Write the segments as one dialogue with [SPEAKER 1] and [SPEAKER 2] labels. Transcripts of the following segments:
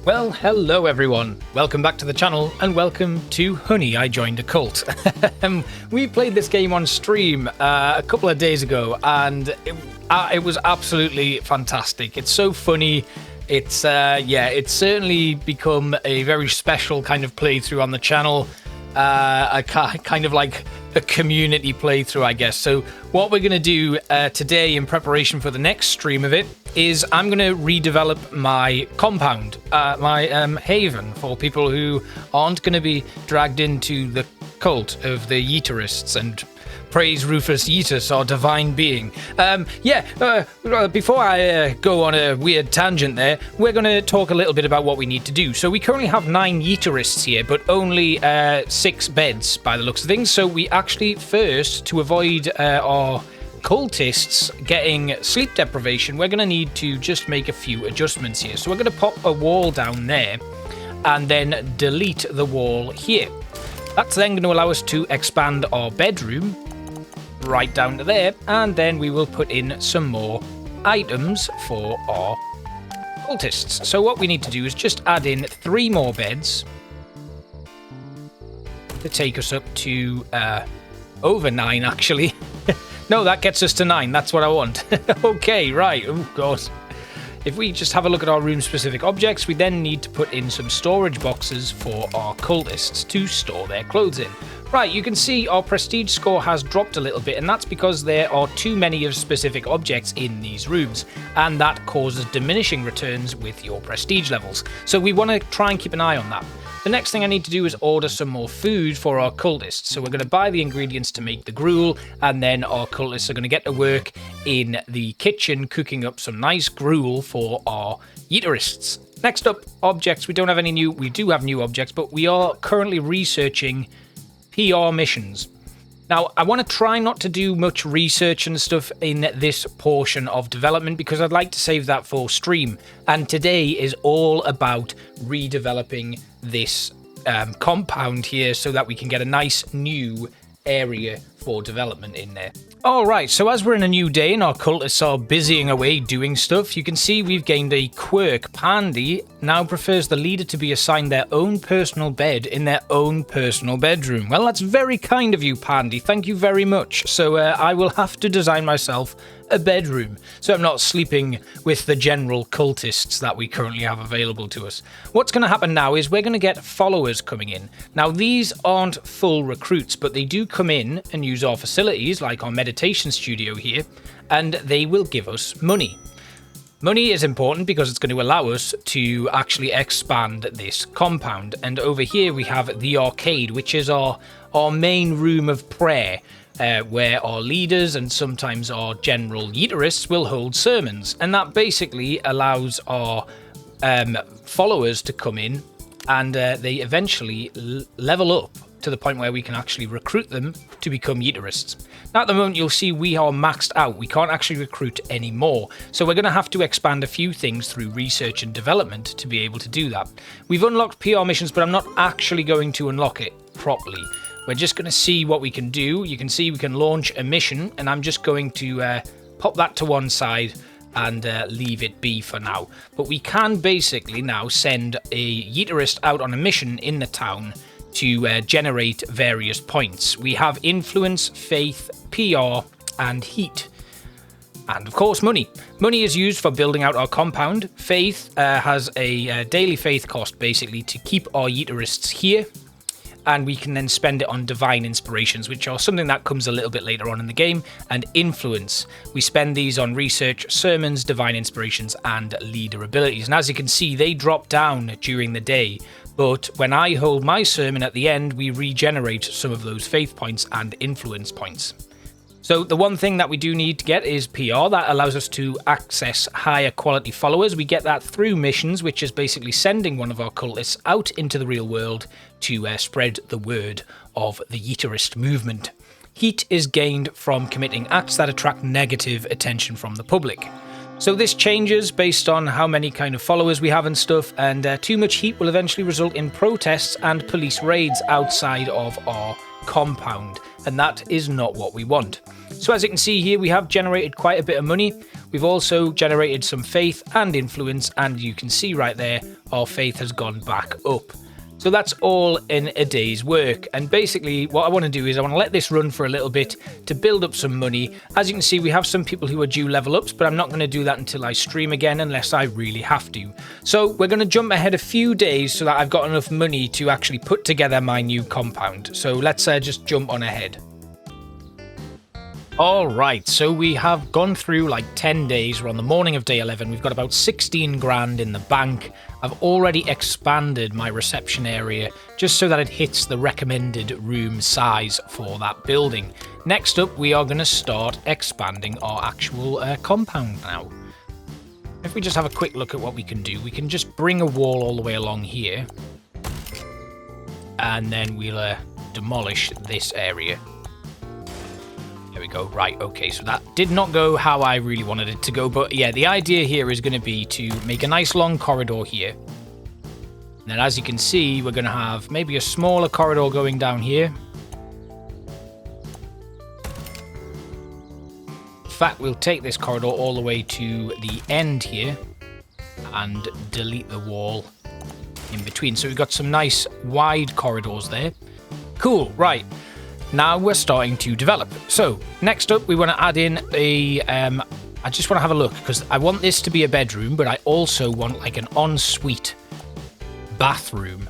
[SPEAKER 1] Well, hello everyone. Welcome back to the channel and welcome to Honey, I Joined a Cult. We played this game on stream a couple of days ago and it was absolutely fantastic. It's so funny. It's certainly become a very special kind of playthrough on the channel. A kind of like a community playthrough, I guess. So what we're going to do today in preparation for the next stream of it is I'm going to redevelop my compound, my haven, for people who aren't going to be dragged into the cult of the Yeeterists and praise Roofus, Yeetus, our divine being. Before I go on a weird tangent there, we're going to talk a little bit about what we need to do. So we currently have 9 Yeeterists here, but only 6 beds by the looks of things. So we actually first, to avoid our cultists getting sleep deprivation, we're going to need to just make a few adjustments here. So we're going to pop a wall down there and then delete the wall here. That's then going to allow us to expand our bedroom right down to there, and then we will put in some more items for our cultists. So what we need to do is just add in 3 more beds to take us up to over 9 actually. No, that gets us to 9. That's what I want. Okay, right. Oh, God. If we just have a look at our room-specific objects, we then need to put in some storage boxes for our cultists to store their clothes in. Right, you can see our prestige score has dropped a little bit, and that's because there are too many of specific objects in these rooms, and that causes diminishing returns with your prestige levels. So we want to try and keep an eye on that. The next thing I need to do is order some more food for our cultists. So we're going to buy the ingredients to make the gruel, and then our cultists are going to get to work in the kitchen cooking up some nice gruel for our Yeeterists. Next up, objects. We don't have any new. We do have new objects, but we are currently researching PR missions. Now, I want to try not to do much research and stuff in this portion of development because I'd like to save that for stream. And today is all about redeveloping this compound here so that we can get a nice new area for development in there. Alright, so as we're in a new day and our cultists are busying away doing stuff, you can see we've gained a quirk. Pandy now prefers the leader to be assigned their own personal bed in their own personal bedroom. Well, that's very kind of you, Pandy. Thank you very much. So I will have to design myself a bedroom, so I'm not sleeping with the general cultists that we currently have available to us. What's going to happen now is we're going to get followers coming in. Now, these aren't full recruits, but they do come in and use our facilities, like our meditation studio here, and they will give us money. Money is important because it's going to allow us to actually expand this compound. And over here we have the arcade, which is our main room of prayer, where our leaders and sometimes our general Yeeterists will hold sermons. And that basically allows our followers to come in and they eventually level up to the point where we can actually recruit them to become Yeeterists. Now at the moment you'll see we are maxed out. We can't actually recruit any more. So we're going to have to expand a few things through research and development to be able to do that. We've unlocked PR missions, but I'm not actually going to unlock it properly. We're just going to see what we can do. You can see we can launch a mission, and I'm just going to pop that to one side and leave it be for now. But we can basically now send a Yeeterist out on a mission in the town to generate various points. We have influence, faith, PR, and heat. And of course, money. Money is used for building out our compound. Faith has a daily faith cost, basically, to keep our Yeeterists here. And we can then spend it on divine inspirations, which are something that comes a little bit later on in the game. And influence, we spend these on research, sermons, divine inspirations, and leader abilities. And as you can see, they drop down during the day. But when I hold my sermon at the end, we regenerate some of those faith points and influence points. So the one thing that we do need to get is PR. That allows us to access higher quality followers. We get that through missions, which is basically sending one of our cultists out into the real world to spread the word of the Yeeterist movement. Heat is gained from committing acts that attract negative attention from the public. So this changes based on how many kind of followers we have and stuff, and too much heat will eventually result in protests and police raids outside of our compound, and that is not what we want. So as you can see here, we have generated quite a bit of money. We've also generated some faith and influence, and you can see right there, our faith has gone back up. So that's all in a day's work. And basically what I want to do is I want to let this run for a little bit to build up some money. As you can see, we have some people who are due level ups, but I'm not going to do that until I stream again unless I really have to. So we're going to jump ahead a few days so that I've got enough money to actually put together my new compound. So let's just jump on ahead. Alright, so we have gone through like 10 days. We're on the morning of day 11. We've got about 16 grand in the bank. I've already expanded my reception area just so that it hits the recommended room size for that building. Next up, we are going to start expanding our actual compound now. If we just have a quick look at what we can do, we can just bring a wall all the way along here. And then we'll demolish this area. There we go. Right, okay, so that did not go how I really wanted it to go, but yeah, the idea here is going to be to make a nice long corridor here. And then as you can see, we're going to have maybe a smaller corridor going down here. In fact, we'll take this corridor all the way to the end here and delete the wall in between. So we've got some nice wide corridors there. Cool, right. Now we're starting to develop. So next up, we want to add in a, I just want to have a look because I want this to be a bedroom, but I also want like an ensuite bathroom.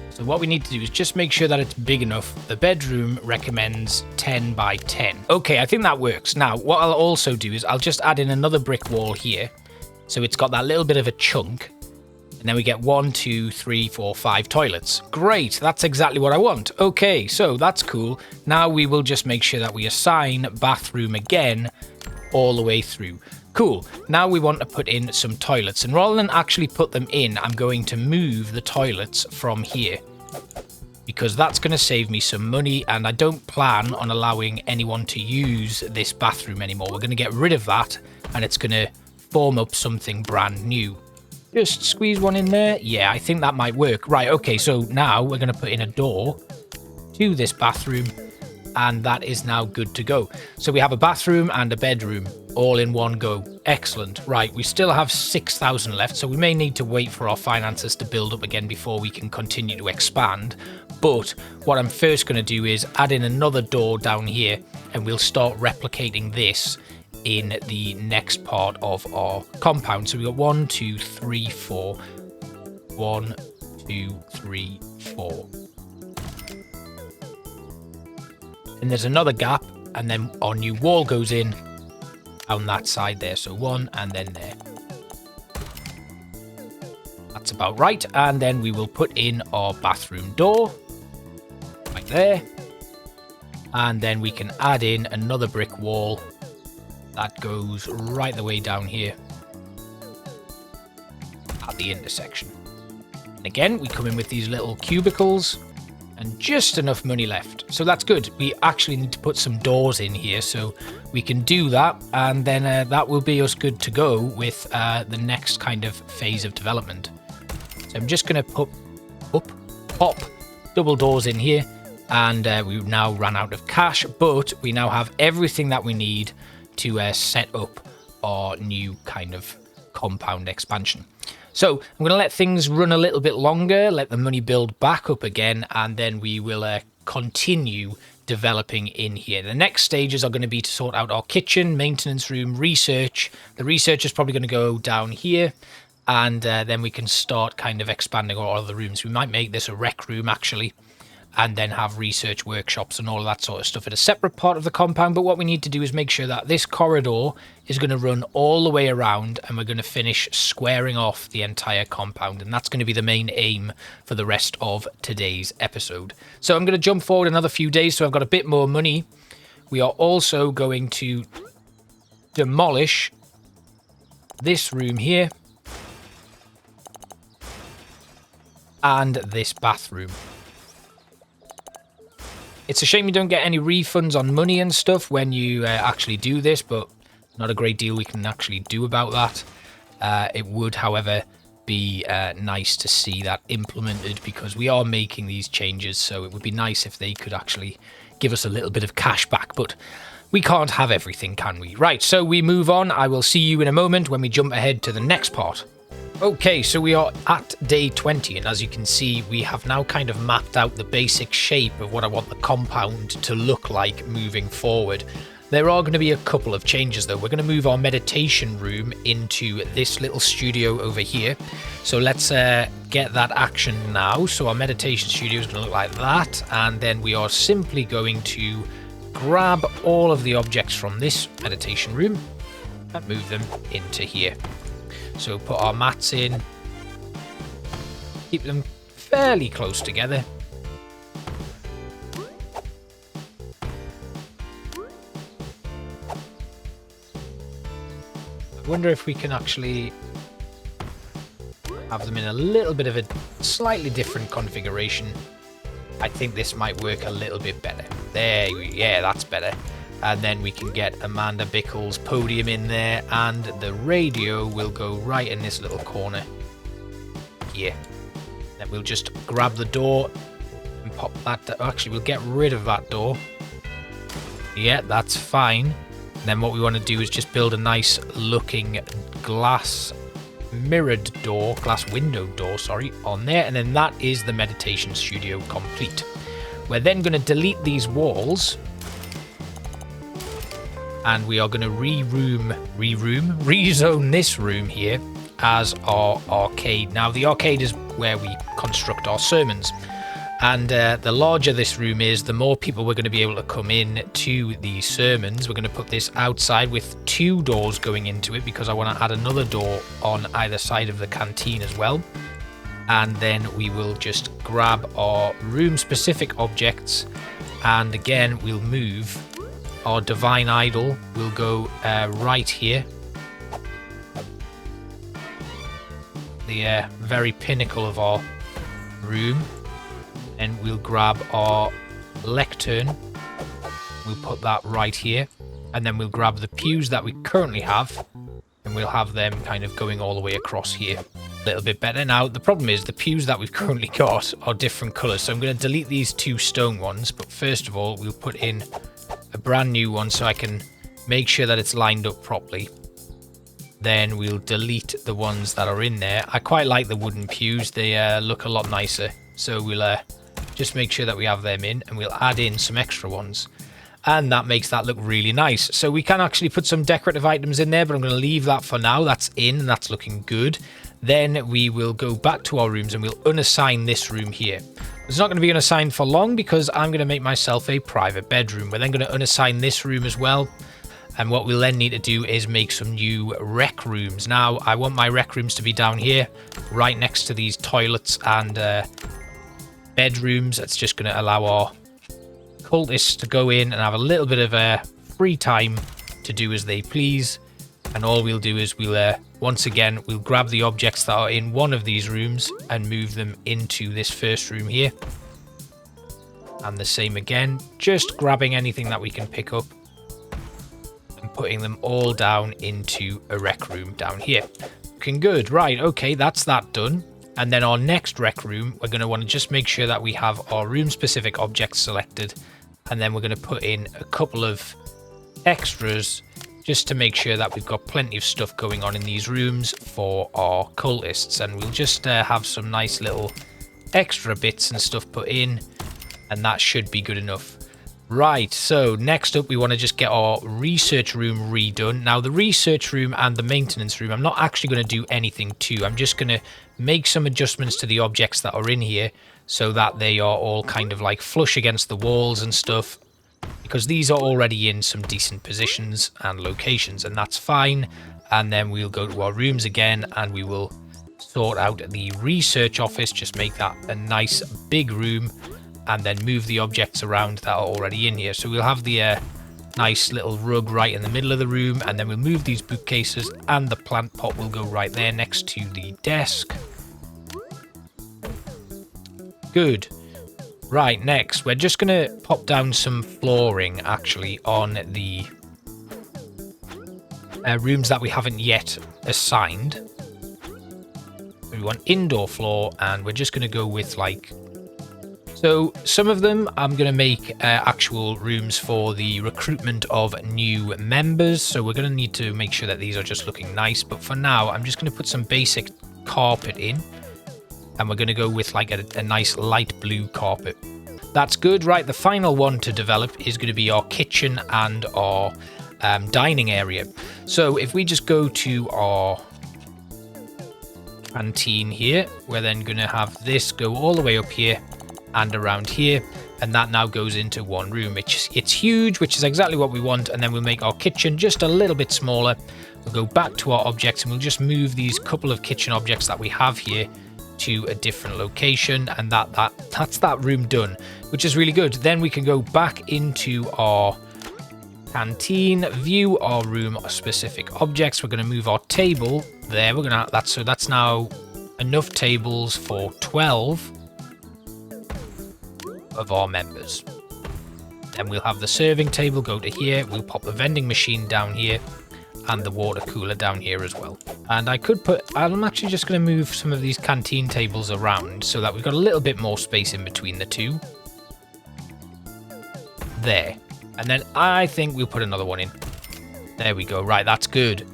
[SPEAKER 1] So what we need to do is just make sure that it's big enough. The bedroom recommends 10 by 10. Okay, I think that works. Now, what I'll also do is I'll just add in another brick wall here. So it's got that little bit of a chunk. And then we get 1, 2, 3, 4, 5 toilets. Great, that's exactly what I want. Okay, so that's cool. Now we will just make sure that we assign bathroom again all the way through. Cool, now we want to put in some toilets. And rather than actually put them in, I'm going to move the toilets from here. Because that's going to save me some money, and I don't plan on allowing anyone to use this bathroom anymore. We're going to get rid of that, and it's going to form up something brand new. Just squeeze one in there. Yeah, I think that might work. Right, okay, so now we're going to put in a door to this bathroom, and that is now good to go. So we have a bathroom and a bedroom all in one go. Excellent. Right, we still have 6,000 left, so we may need to wait for our finances to build up again before we can continue to expand. But what I'm first going to do is add in another door down here, and we'll start replicating this in the next part of our compound. So we got 1, 2, 3, 4. 1, 2, 3, 4. And there's another gap, and then our new wall goes in on that side there. So 1 and then there. That's about right. And then we will put in our bathroom door right there. And then we can add in another brick wall that goes right the way down here at the intersection. And again, we come in with these little cubicles and just enough money left. So that's good. We actually need to put some doors in here, so we can do that. And then that will be us good to go with the next kind of phase of development. So I'm just going to pop double doors in here. And we've now run out of cash, but we now have everything that we need to set up our new kind of compound expansion. So I'm going to let things run a little bit longer, let the money build back up again, and then we will continue developing in here. The next stages are going to be to sort out our kitchen, maintenance room, research. The research is probably going to go down here, and then we can start kind of expanding our other rooms. We might make this a rec room actually, and then have research workshops and all of that sort of stuff at a separate part of the compound. But what we need to do is make sure that this corridor is going to run all the way around, and we're going to finish squaring off the entire compound. And that's going to be the main aim for the rest of today's episode. So I'm going to jump forward another few days so I've got a bit more money. We are also going to demolish this room here and this bathroom. It's a shame you don't get any refunds on money and stuff when you actually do this, but not a great deal we can actually do about that. It would, however, be nice to see that implemented because we are making these changes, so it would be nice if they could actually give us a little bit of cash back. But we can't have everything, can we? Right, so we move on. I will see you in a moment when we jump ahead to the next part. Okay, so we are at day 20, and as you can see, we have now kind of mapped out the basic shape of what I want the compound to look like moving forward. There are going to be a couple of changes though. We're going to move our meditation room into this little studio over here. So let's get that action now. So our meditation studio is going to look like that, and then we are simply going to grab all of the objects from this meditation room and move them into here. So put our mats in, keep them fairly close together. I wonder if we can actually have them in a little bit of a slightly different configuration. I think this might work a little bit better. Yeah, that's better. And then we can get Amanda Bickle's podium in there, and the radio will go right in this little corner here. Then we'll just grab the door and pop that. Actually, we'll get rid of that door. Yeah, that's fine. And then what we want to do is just build a nice looking glass window door, on there. And then that is the meditation studio complete. We're then going to delete these walls. And we are going to rezone this room here as our arcade. Now, the arcade is where we construct our sermons. And the larger this room is, the more people we're going to be able to come in to the sermons. We're going to put this outside with 2 doors going into it, because I want to add another door on either side of the canteen as well. And then we will just grab our room-specific objects. And again, we'll move. Our divine idol will go right here. The very pinnacle of our room. And we'll grab our lectern. We'll put that right here. And then we'll grab the pews that we currently have. And we'll have them kind of going all the way across here. A little bit better. Now, the problem is the pews that we've currently got are different colours. So I'm going to delete these 2 stone ones. But first of all, we'll put in a brand new one so I can make sure that it's lined up properly. Then we'll delete the ones that are in there. I quite like the wooden pews. They look a lot nicer. So we'll just make sure that we have them in, and we'll add in some extra ones. And that makes that look really nice. So we can actually put some decorative items in there, but I'm going to leave that for now. That's in, and that's looking good. Then we will go back to our rooms and we'll unassign this room here. It's not going to be unassigned for long because I'm going to make myself a private bedroom. We're then going to unassign this room as well. And what we'll then need to do is make some new rec rooms. Now, I want my rec rooms to be down here, right next to these toilets and bedrooms. It's just going to allow our cultists to go in and have a little bit of free time to do as they please. And all we'll do is we'll once again we'll grab the objects that are in one of these rooms and move them into this first room here. And the same again, just grabbing anything that we can pick up and putting them all down into a rec room down here. Looking good. Right, okay, that's that done. And then our next rec room, we're going to want to just make sure that we have our room specific objects selected, and then we're going to put in a couple of extras just to make sure that we've got plenty of stuff going on in these rooms for our cultists. And we'll just have some nice little extra bits and stuff put in, and that should be good enough. Right, so next up we want to just get our research room redone. Now the research room and the maintenance room, I'm not actually going to do anything to. I'm just going to make some adjustments to the objects that are in here so that they are all kind of like flush against the walls and stuff, because these are already in some decent positions and locations, and that's fine. And then we'll go to our rooms again and we will sort out the research office, just make that a nice big room, and then move the objects around that are already in here. So we'll have the nice little rug right in the middle of the room, and then we'll move these bookcases, and the plant pot will go right there next to the desk. Good. Right, next we're just going to pop down some flooring actually on the rooms that we haven't yet assigned. We want indoor floor, and we're just going to go with like So some of them I'm going to make actual rooms for the recruitment of new members. So we're going to need to make sure that these are just looking nice. But for now, I'm just going to put some basic carpet in. And we're going to go with like a nice light blue carpet. That's good. Right, the final one to develop is going to be our kitchen and our dining area. So if we just go to our canteen here, we're then going to have this go all the way up here and around here, and that now goes into one room. It's huge, which is exactly what we want. And then we'll make our kitchen just a little bit smaller. We'll go back to our objects and we'll just move these couple of kitchen objects that we have here to a different location, and that's that room done, which is really good. Then we can go back into our canteen, view our room specific objects. We're going to move our table there. We're going to that's now enough tables for 12 of our members. Then we'll have the serving table go to here. We'll pop the vending machine down here and the water cooler down here as well. And I'm actually just going to move some of these canteen tables around so that we've got a little bit more space in between the two. There. And then I think we'll put another one in. There we go. Right, that's good.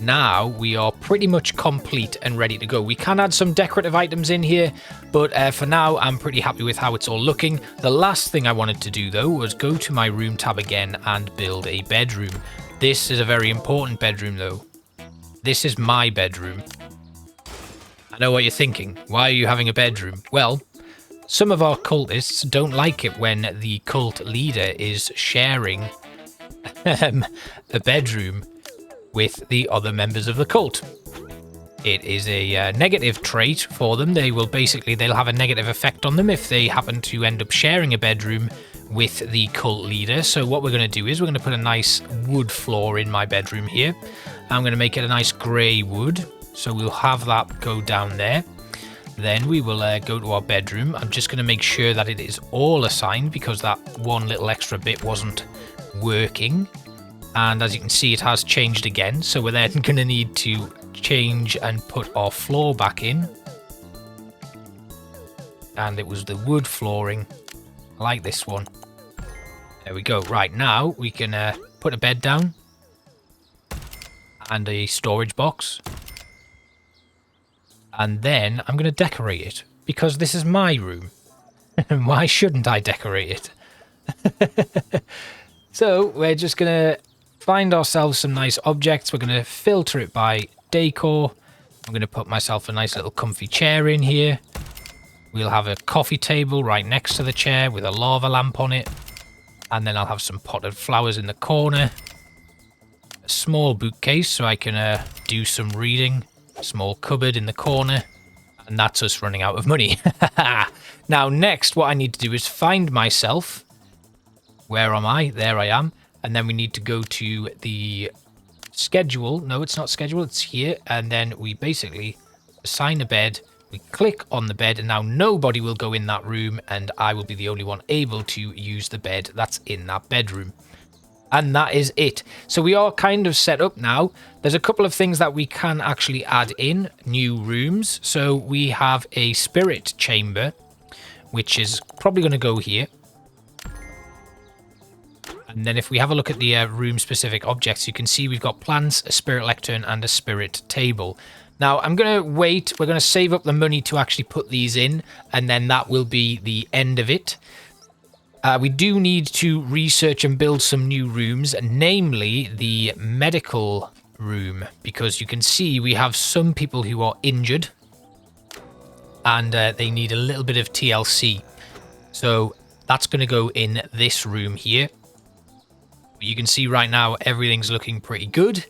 [SPEAKER 1] Now we are pretty much complete and ready to go. We can add some decorative items in here, but for now I'm pretty happy with how it's all looking. The last thing I wanted to do though was go to my room tab again and build a bedroom. This is a very important bedroom though. This is my bedroom. I know what you're thinking. Why are you having a bedroom? Well, some of our cultists don't like it when the cult leader is sharing a bedroom with the other members of the cult. It is a negative trait for them. They'll have a negative effect on them if they happen to end up sharing a bedroom with the cult leader. So what we're going to do is we're going to put a nice wood floor in my bedroom here. I'm going to make it a nice grey wood. So we'll have that go down there. Then we will go to our bedroom. I'm just going to make sure that it is all assigned because that one little extra bit wasn't working. And as you can see, it has changed again. So we're then going to need to change and put our floor back in. And it was the wood flooring. I like this one. There we go. Right, now we can put a bed down. And a storage box. And then I'm going to decorate it. Because this is my room. And why shouldn't I decorate it? So we're just going to find ourselves some nice objects. We're going to filter it by decor. I'm going to put myself a nice little comfy chair in here. We'll have a coffee table right next to the chair with a lava lamp on it. And then I'll have some potted flowers in the corner. A small bookcase so I can do some reading. A small cupboard in the corner. And that's us running out of money. Now next what I need to do is find myself. Where am I? There I am. And then we need to go to the schedule. No, it's not schedule. It's here. And then we basically assign a bed. We click on the bed. And now nobody will go in that room. And I will be the only one able to use the bed that's in that bedroom. And that is it. So we are kind of set up now. There's a couple of things that we can actually add in. New rooms. So we have a spirit chamber, which is probably going to go here. And then if we have a look at the room-specific objects, you can see we've got plants, a spirit lectern, and a spirit table. Now, I'm going to wait. We're going to save up the money to actually put these in, and then that will be the end of it. We do need to research and build some new rooms, namely the medical room, because you can see we have some people who are injured, and they need a little bit of TLC. So that's going to go in this room here. You can see right now everything's looking pretty good,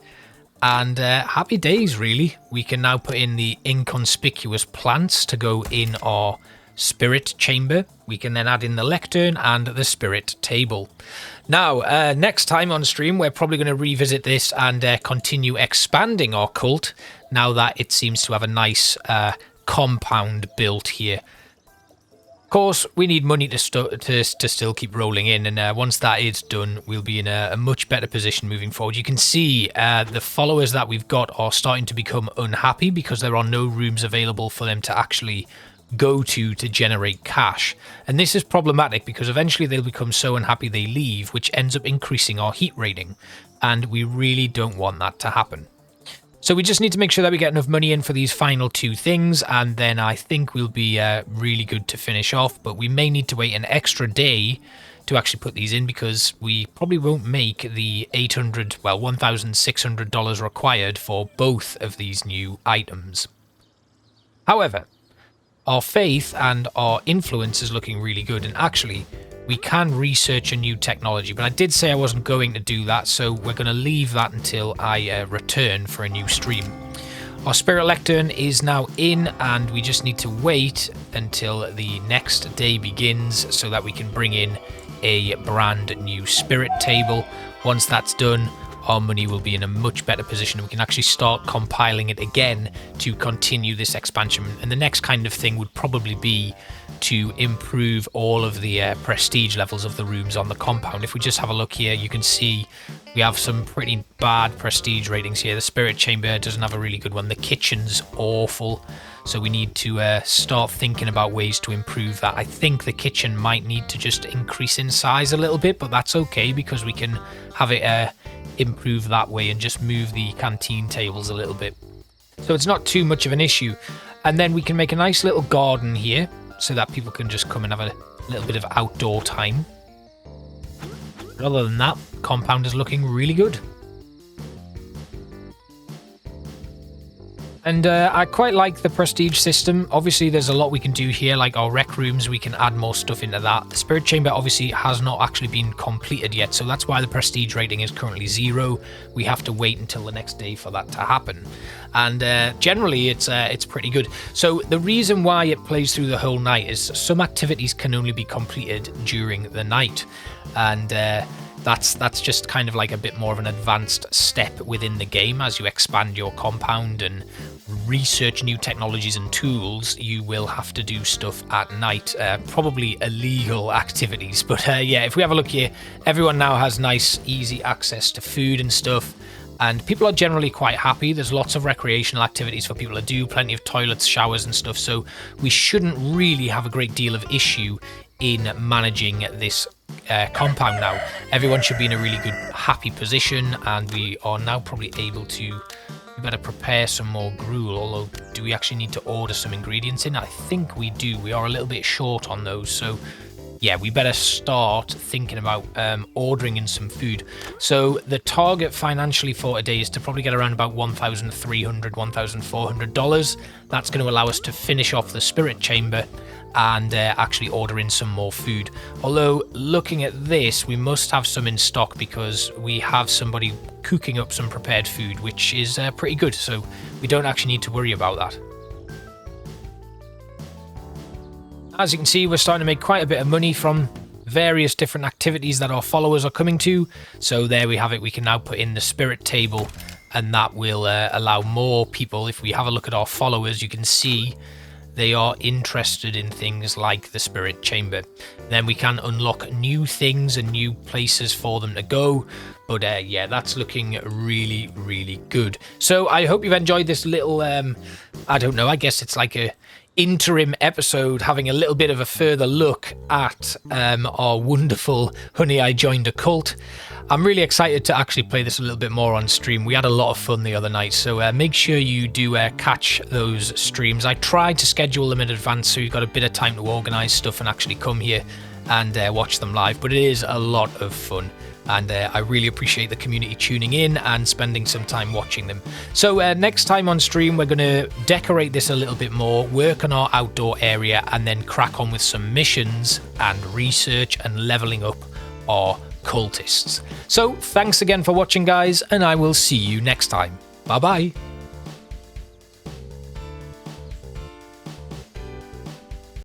[SPEAKER 1] and happy days really. We can now put in the inconspicuous plants to go in our spirit chamber. We can then add in the lectern and the spirit table. Now next time on stream we're probably going to revisit this and continue expanding our cult now that it seems to have a nice compound built here. Of course, we need money to still keep rolling in, and once that is done, we'll be in a much better position moving forward. You can see the followers that we've got are starting to become unhappy because there are no rooms available for them to actually go to generate cash. And this is problematic because eventually they'll become so unhappy they leave, which ends up increasing our heat rating. And we really don't want that to happen. So we just need to make sure that we get enough money in for these final 2 things, and then I think we'll be really good to finish off. But we may need to wait an extra day to actually put these in because we probably won't make the $1,600 required for both of these new items. However, our faith and our influence is looking really good, and actually we can research a new technology, but I did say I wasn't going to do that, so we're going to leave that until I return for a new stream. Our spirit lectern is now in, and we just need to wait until the next day begins so that we can bring in a brand new spirit table. Once that's done, our money will be in a much better position. We can actually start compiling it again to continue this expansion. And the next kind of thing would probably be to improve all of the prestige levels of the rooms on the compound. If we just have a look here, you can see we have some pretty bad prestige ratings here. The spirit chamber doesn't have a really good one. The kitchen's awful. So we need to start thinking about ways to improve that. I think the kitchen might need to just increase in size a little bit, but that's okay because we can have it improve that way and just move the canteen tables a little bit. So it's not too much of an issue. And then we can make a nice little garden here so that people can just come and have a little bit of outdoor time. But other than that, compound is looking really good. And I quite like the prestige system. Obviously, there's a lot we can do here, like our rec rooms. We can add more stuff into that. The spirit chamber obviously has not actually been completed yet, so that's why the prestige rating is currently 0. We have to wait until the next day for that to happen. And generally, it's pretty good. So the reason why it plays through the whole night is some activities can only be completed during the night, and that's just kind of like a bit more of an advanced step within the game. As you expand your compound and research new technologies and tools, you will have to do stuff at night, probably illegal activities. But yeah, if we have a look here, everyone now has nice easy access to food and stuff, and people are generally quite happy. There's lots of recreational activities for people to do, plenty of toilets, showers and stuff, so we shouldn't really have a great deal of issue in managing this compound now. Everyone should be in a really good, happy position, and we are now probably able to... We better prepare some more gruel, although do we actually need to order some ingredients in? I think we do. We are a little bit short on those, so yeah, we better start thinking about ordering in some food. So the target financially for today is to probably get around about $1,300, $1,400. That's going to allow us to finish off the spirit chamber and actually order in some more food. Although looking at this, we must have some in stock because we have somebody cooking up some prepared food, which is pretty good, so we don't actually need to worry about that. As you can see, we're starting to make quite a bit of money from various different activities that our followers are coming to. So there we have it. We can now put in the spirit table, and that will allow more people. If we have a look at our followers, you can see they are interested in things like the spirit chamber. Then we can unlock new things and new places for them to go. But yeah, that's looking really, really good. So I hope you've enjoyed this little, I don't know, I guess it's like a interim episode having a little bit of a further look at our wonderful Honey, I Joined a Cult. I'm really excited to actually play this a little bit more on stream. We had a lot of fun the other night, so make sure you do catch those streams. I tried to schedule them in advance so you've got a bit of time to organise stuff and actually come here and watch them live, but it is a lot of fun. And I really appreciate the community tuning in and spending some time watching them. So next time on stream, we're going to decorate this a little bit more, work on our outdoor area, and then crack on with some missions and research and leveling up our cultists. So thanks again for watching, guys, and I will see you next time. Bye bye.